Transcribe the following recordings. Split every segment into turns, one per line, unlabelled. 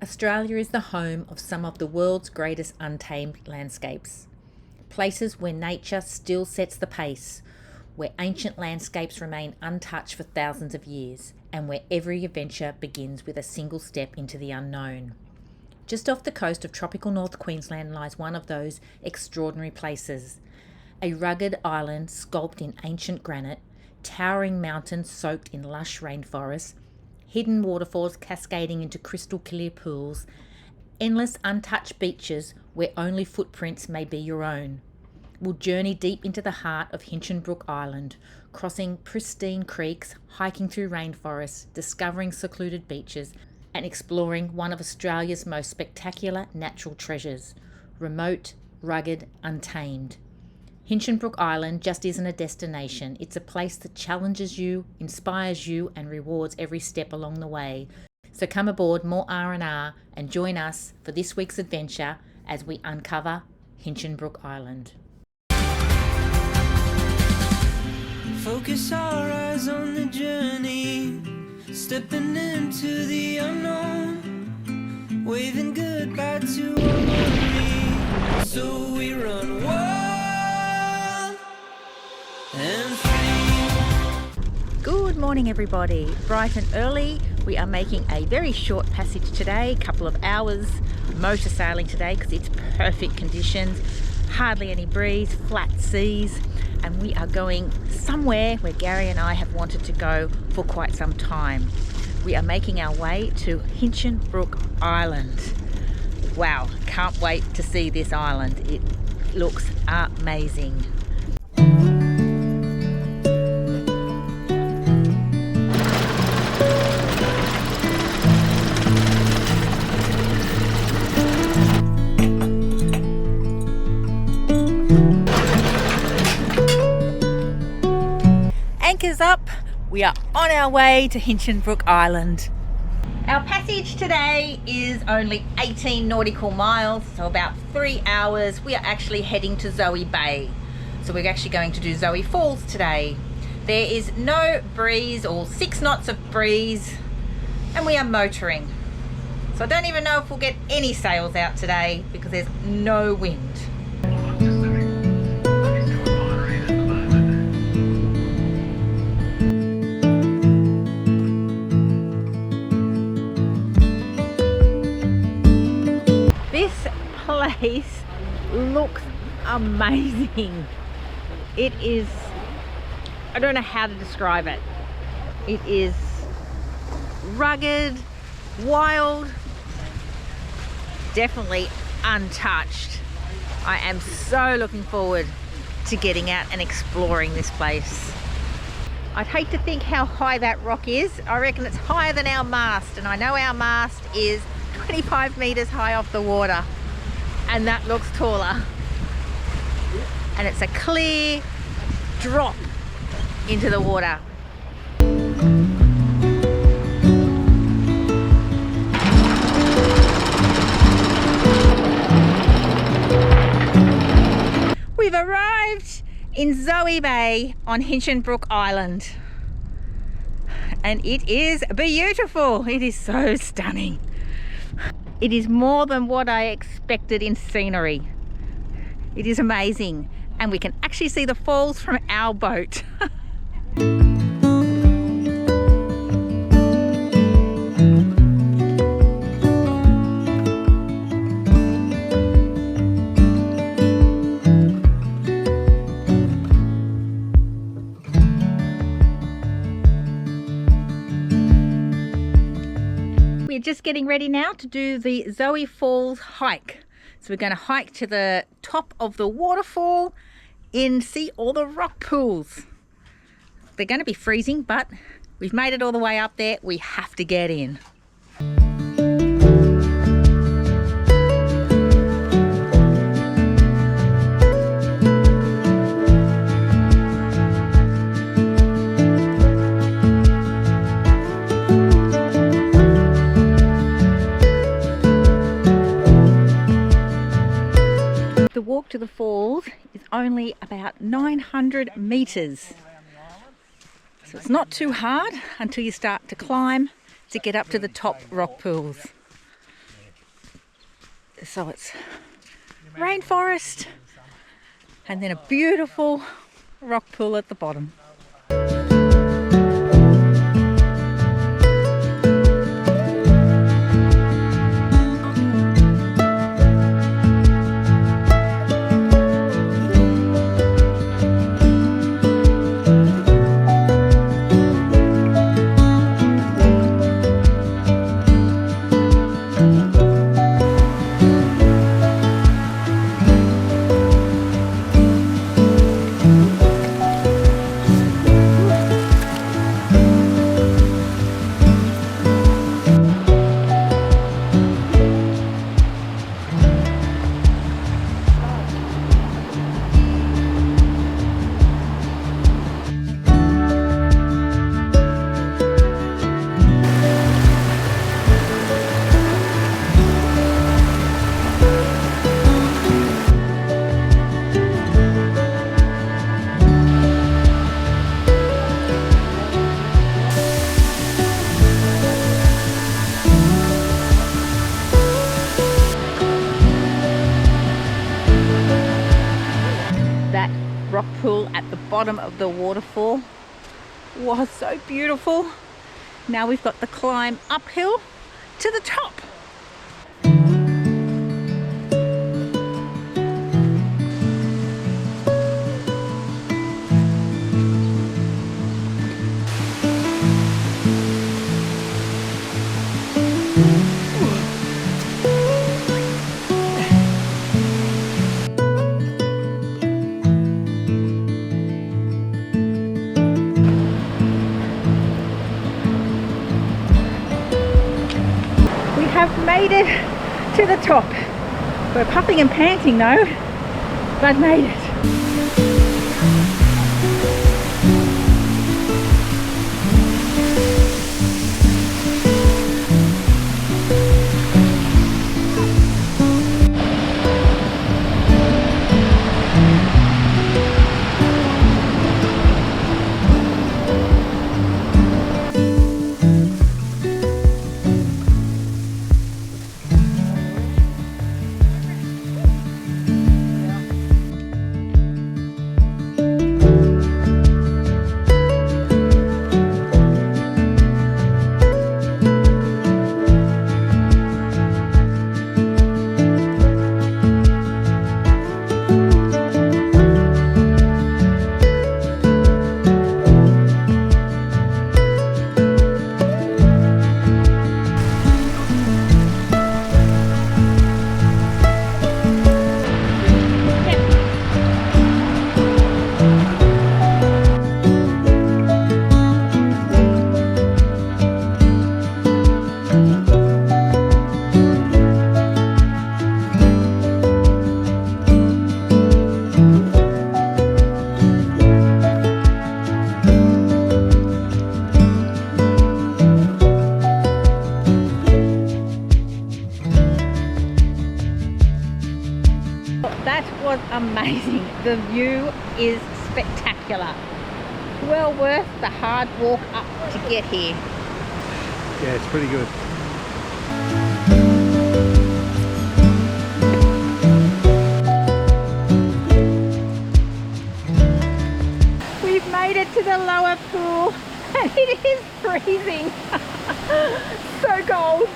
Australia is the home of some of the world's greatest untamed landscapes. Places where nature still sets the pace, where ancient landscapes remain untouched for thousands of years, and where every adventure begins with a single step into the unknown. Just off the coast of tropical North Queensland lies one of those extraordinary places. A rugged island sculpted in ancient granite, towering mountains soaked in lush rainforest, hidden waterfalls cascading into crystal clear pools, endless untouched beaches where only footprints may be your own. We'll journey deep into the heart of Hinchinbrook Island, crossing pristine creeks, hiking through rainforests, discovering secluded beaches, and exploring one of Australia's most spectacular natural treasures, remote, rugged, untamed. Hinchinbrook Island just isn't a destination, it's a place that challenges you, inspires you, and rewards every step along the way. So come aboard Moor R R and join us for this week's adventure as we uncover Hinchinbrook Island.
Focus our eyes on the journey, stepping into the unknown, waving goodbye to our worry, so we run wild and free.
Good morning everybody, bright and early. We are making a very short passage today, couple of hours motor sailing today because it's perfect conditions, hardly any breeze, flat seas, and we are going somewhere where Gary and I have wanted to go for quite some time. We are making our way to Hinchinbrook Island. Wow, can't wait to see this island. It looks amazing. Anchors up, we are on our way to Hinchinbrook Island. Our passage today is only 18 nautical miles, so about 3 hours. We are actually heading to Zoe Bay. So we're actually going to do Zoe Falls today. There is no breeze, or 6 knots of breeze, and we are motoring. So I don't even know if we'll get any sails out today because there's no wind. Place looks amazing. It is, I don't know how to describe it. It is rugged, wild, definitely untouched. I am so looking forward to getting out and exploring this place. I'd hate to think how high that rock is. I reckon it's higher than our mast, and I know our mast is 25 meters high off the water. And that looks taller, and it's a clear drop into the water. We've arrived in Zoe Bay on Hinchinbrook Island, and it is beautiful. It is so stunning. It is more than what I expected in scenery. It is amazing, and we can actually see the falls from our boat. We're just getting ready now to do the Zoe Falls hike. So we're going to hike to the top of the waterfall and see all the rock pools. They're going to be freezing, but we've made it all the way up there. We have to get in. The walk to the falls is only about 900 meters. So it's not too hard until you start to climb to get up to the top rock pools. So it's rainforest and then a beautiful rock pool at the bottom. Rock pool at the bottom of the waterfall was so beautiful. Now we've got the climb uphill to the top. Have made it to the top. We're puffing and panting though, but made it. That was amazing. The view is spectacular. Well worth the hard walk up to get here.
Yeah, it's pretty good.
We've made it to the lower pool and it is freezing. So cold.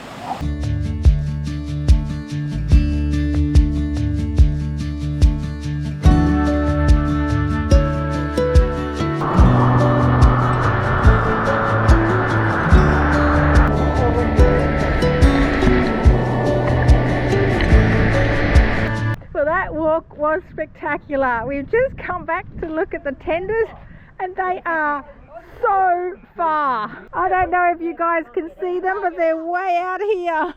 Walk was spectacular. We've just come back to look at the tenders and they are so far. I don't know if you guys can see them, but they're way out here.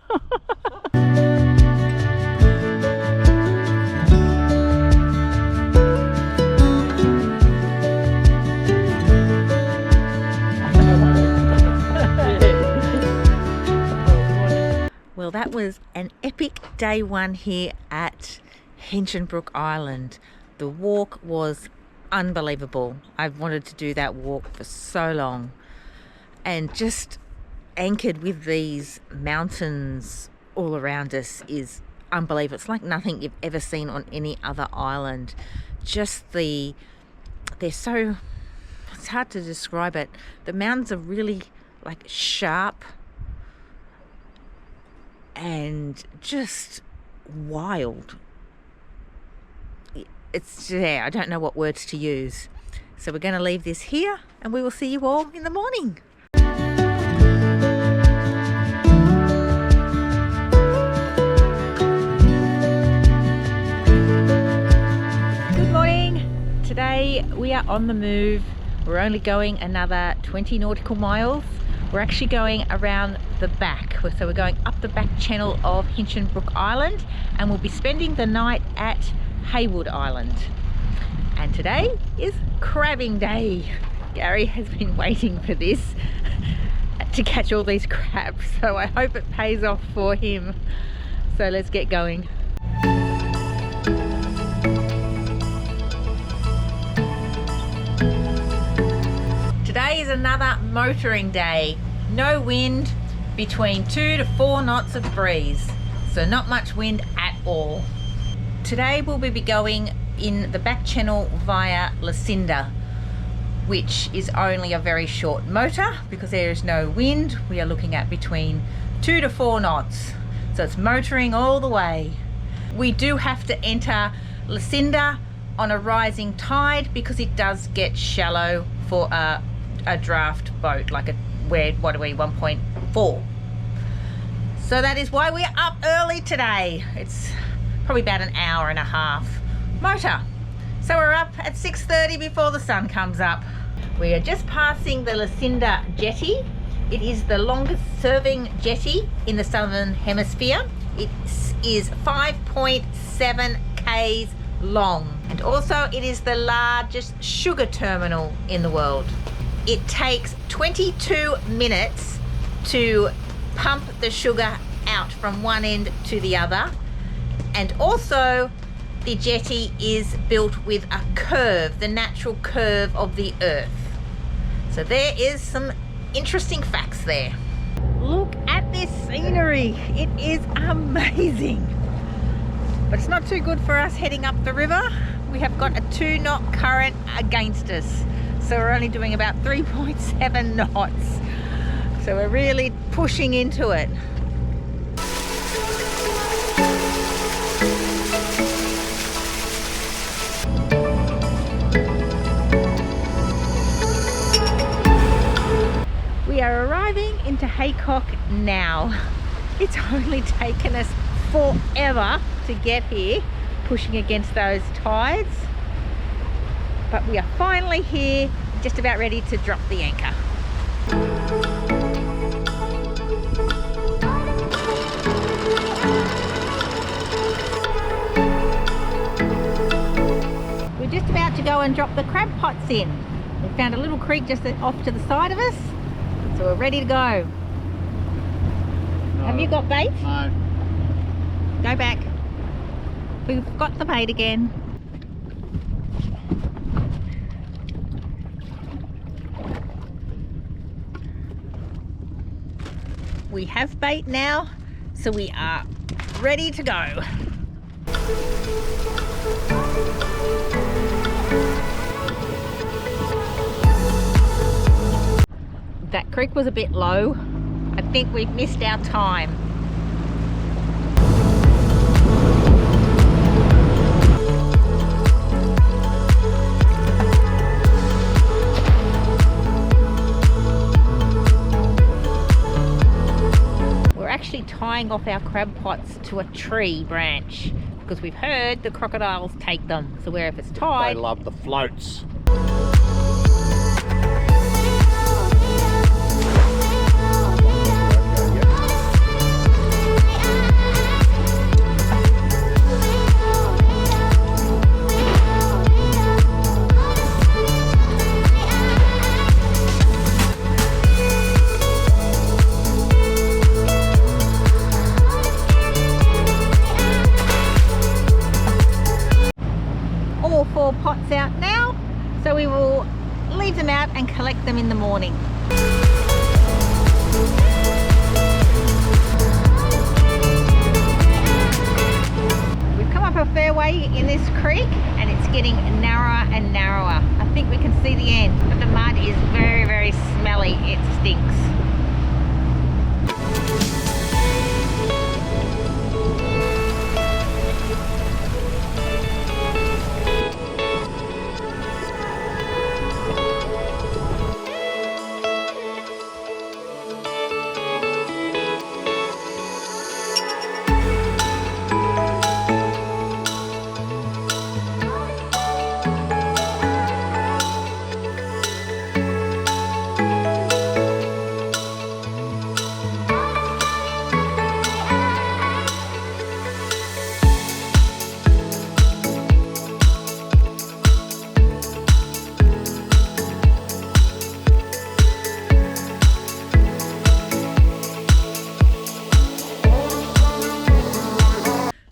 Well, that was an epic day one here at Hinchinbrook Island. The walk was unbelievable. I've wanted to do that walk for so long, and just anchored with these mountains all around us is unbelievable. It's like nothing you've ever seen on any other island. Just they're so, it's hard to describe it. The mountains are really like sharp and just wild. It's, yeah, I don't know what words to use. So we're going to leave this here and we will see you all in the morning. Good morning. Today we are on the move. We're only going another 20 nautical miles. We're actually going around the back. So we're going up the back channel of Hinchinbrook Island and we'll be spending the night at Haywood Island. And today is crabbing day. Gary has been waiting for this to catch all these crabs, so I hope it pays off for him. So let's get going. Today is another motoring day. No wind, between 2 to 4 knots of breeze, so not much wind at all. Today we'll be going in the back channel via Lucinda, which is only a very short motor because there is no wind. We are looking at between 2 to 4 knots, so it's motoring all the way. We do have to enter Lucinda on a rising tide because it does get shallow for a draft boat, like what are we, 1.4. So that is why we're up early today. It's probably about an hour and a half motor. So we're up at 6:30 before the sun comes up. We are just passing the Lucinda jetty. It is the longest serving jetty in the southern hemisphere. It is 5.7 k's long, and also it is the largest sugar terminal in the world. It takes 22 minutes to pump the sugar out from one end to the other. And also the jetty is built with a curve, the natural curve of the earth. So there is some interesting facts there. Look at this scenery. It is amazing. But it's not too good for us heading up the river. We have got a 2-knot current against us. So we're only doing about 3.7 knots. So we're really pushing into it. We are arriving into Haycock now. It's only taken us forever to get here, pushing against those tides. But we are finally here, just about ready to drop the anchor. We're just about to go and drop the crab pots in. We found a little creek just off to the side of us. So we're ready to go.
No.
Have you got bait?
No.
Go back. We've got the bait again. We have bait now, so we are ready to go. That creek was a bit low. I think we've missed our time. We're actually tying off our crab pots to a tree branch because we've heard the crocodiles take them. So where if it's tied...
They love the floats.
All 4 pots out now, so we will leave them out and collect them in the morning. halfway in this creek and it's getting narrower and narrower. I think we can see the end, but the mud is very, very smelly. It stinks.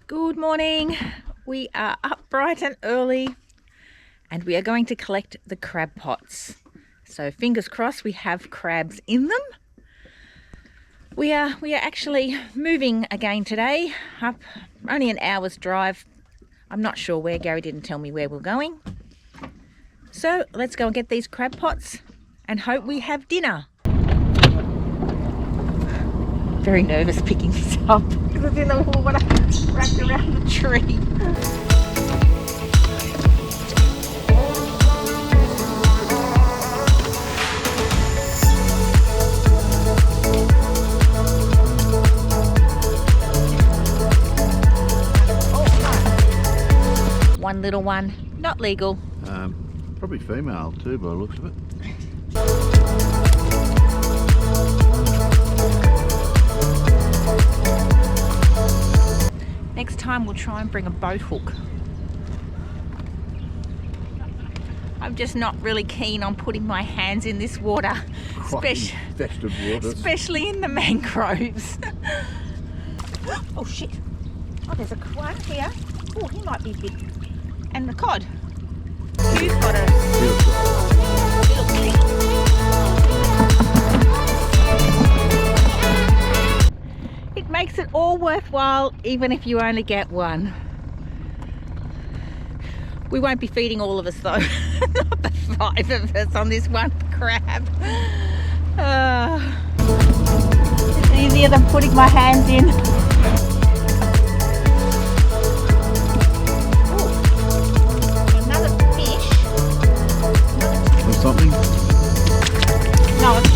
Good morning. We are up bright and early and we are going to collect the crab pots. So fingers crossed we have crabs in them. We are actually moving again today, up only an hour's drive. I'm not sure where. Gary didn't tell me where we're going. So let's go and get these crab pots and hope we have dinner. Very nervous picking this up because it's in the water wrapped around the tree. One little one, not legal.
Probably female too by the looks of it.
Next time we'll try and bring a boat hook. I'm just not really keen on putting my hands in this water, especially in the mangroves. Oh shit, oh there's a one here. Oh, he might be big. And the cod. Who's got a little thing? It makes it all worthwhile even if you only get one. We won't be feeding all of us though. Not the 5 of us on this one crab. It's easier than putting my hands in. Ooh, another fish.
Or something?
No, it's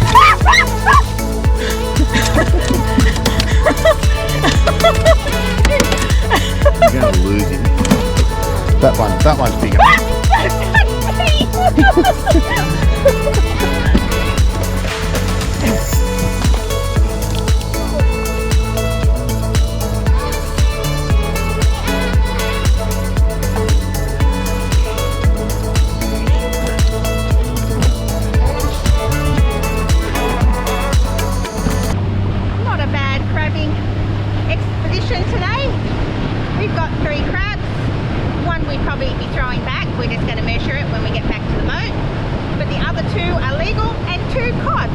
You're going to lose him. That one's bigger.
Not a bad crabbing expedition today. We've got 3 crabs. One we'd probably be throwing back. We're just going to measure it when we get back to the boat. But the other 2 are legal and 2 cods.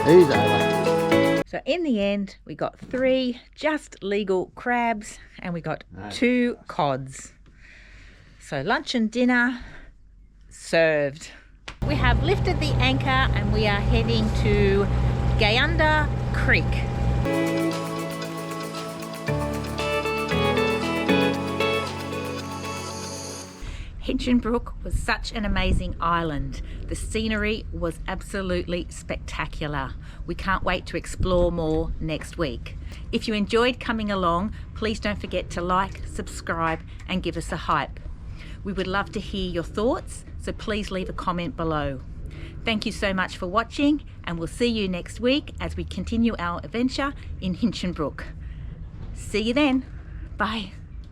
He's over.
So in the end, we got 3 just legal crabs and we got 2 cods. So lunch and dinner served. We have lifted the anchor and we are heading to Gayunda Creek. Hinchinbrook was such an amazing island. The scenery was absolutely spectacular. We can't wait to explore more next week. If you enjoyed coming along, please don't forget to like, subscribe and give us a hype. We would love to hear your thoughts, so please leave a comment below. Thank you so much for watching and we'll see you next week as we continue our adventure in Hinchinbrook. See you then. Bye.